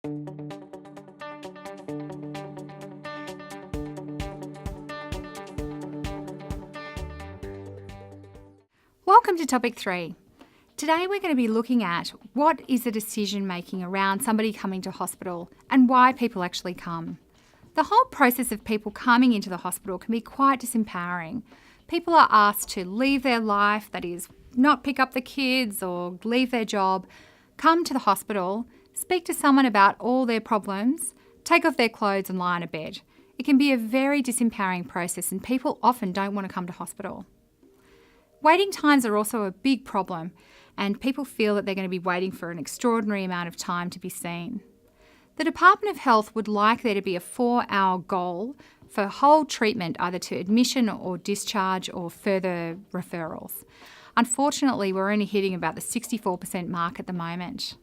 Welcome to topic 3. Today we're going to be looking at what is the decision making around somebody coming to hospital and why people actually come. The whole process of people coming into the hospital can be quite disempowering. People are asked to leave their life, that is, not pick up the kids or leave their job, come to the hospital, speak to someone about all their problems, take off their clothes and lie on a bed. It can be a very disempowering process and people often don't want to come to hospital. Waiting times are also a big problem and people feel that they're going to be waiting for an extraordinary amount of time to be seen. The Department of Health would like there to be a 4-hour goal for whole treatment, either to admission or discharge or further referrals. Unfortunately, we're only hitting about the 64% mark at the moment.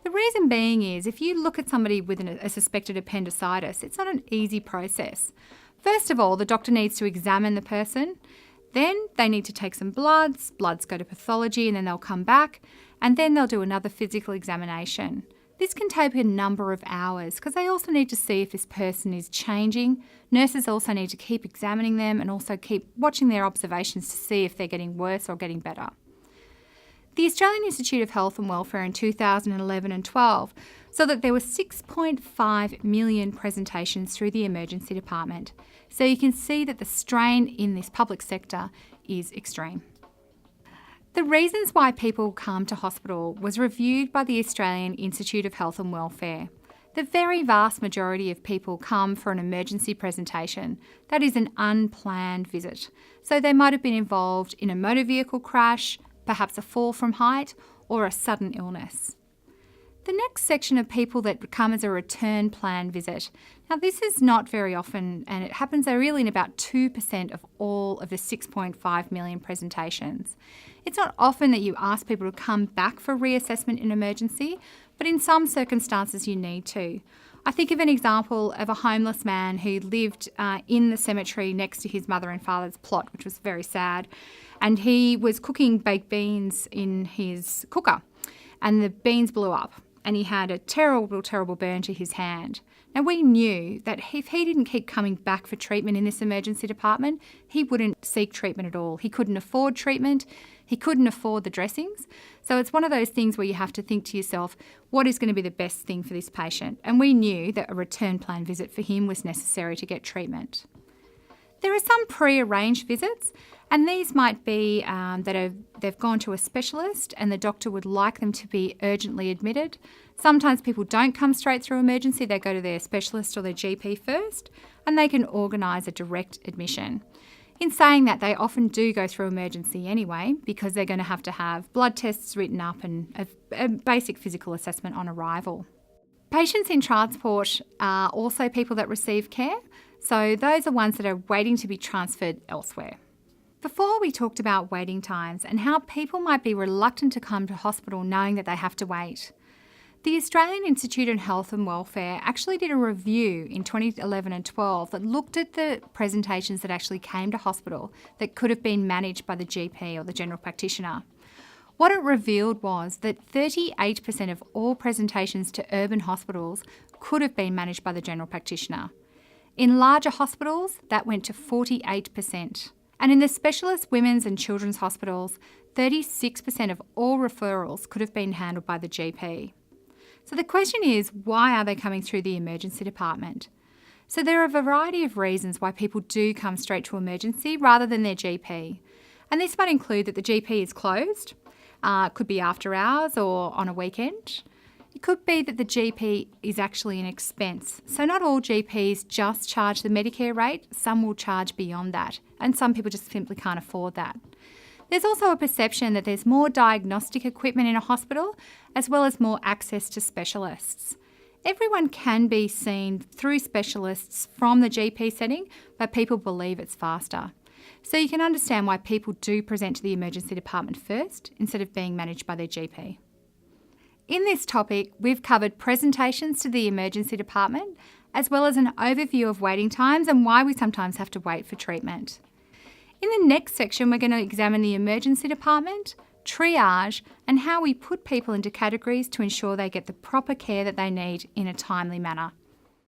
The reason being is if you look at somebody with a suspected appendicitis, it's not an easy process. First of all, the doctor needs to examine the person. Then they need to take some bloods go to pathology and then they'll come back and then they'll do another physical examination. This can take a number of hours because they also need to see if this person is changing. Nurses also need to keep examining them and also keep watching their observations to see if they're getting worse or getting better. The Australian Institute of Health and Welfare in 2011 and 12 saw that there were 6.5 million presentations through the emergency department. So you can see that the strain in this public sector is extreme. The reasons why people come to hospital was reviewed by the Australian Institute of Health and Welfare. The very vast majority of people come for an emergency presentation. That is an unplanned visit. So they might have been involved in a motor vehicle crash, perhaps a fall from height, or a sudden illness. The next section of people that come as a return plan visit. Now this is not very often and it happens really in about 2% of all of the 6.5 million presentations. It's not often that you ask people to come back for reassessment in emergency, but in some circumstances you need to. I think of an example of a homeless man who lived in the cemetery next to his mother and father's plot, which was very sad, and he was cooking baked beans in his cooker and the beans blew up. And he had a terrible, terrible burn to his hand. Now we knew that if he didn't keep coming back for treatment in this emergency department, he wouldn't seek treatment at all. He couldn't afford treatment. He couldn't afford the dressings. So it's one of those things where you have to think to yourself, what is going to be the best thing for this patient? And we knew that a return plan visit for him was necessary to get treatment. There are some pre-arranged visits, and these might be that they've gone to a specialist and the doctor would like them to be urgently admitted. Sometimes people don't come straight through emergency, they go to their specialist or their GP first, and they can organise a direct admission. In saying that, they often do go through emergency anyway because they're going to have blood tests written up and a basic physical assessment on arrival. Patients in transport are also people that receive care, so those are ones that are waiting to be transferred elsewhere. Before we talked about waiting times and how people might be reluctant to come to hospital knowing that they have to wait. The Australian Institute of Health and Welfare actually did a review in 2011 and 12 that looked at the presentations that actually came to hospital that could have been managed by the GP or the general practitioner. What it revealed was that 38% of all presentations to urban hospitals could have been managed by the general practitioner. In larger hospitals, that went to 48%. And in the specialist women's and children's hospitals, 36% of all referrals could have been handled by the GP. So the question is, why are they coming through the emergency department? So there are a variety of reasons why people do come straight to emergency rather than their GP. And this might include that the GP is closed, could be after hours or on a weekend. It could be that the GP is actually an expense. So not all GPs just charge the Medicare rate, some will charge beyond that, and some people just simply can't afford that. There's also a perception that there's more diagnostic equipment in a hospital, as well as more access to specialists. Everyone can be seen through specialists from the GP setting, but people believe it's faster. So you can understand why people do present to the emergency department first, instead of being managed by their GP. In this topic, we've covered presentations to the emergency department, as well as an overview of waiting times and why we sometimes have to wait for treatment. In the next section, we're going to examine the emergency department, triage, and how we put people into categories to ensure they get the proper care that they need in a timely manner.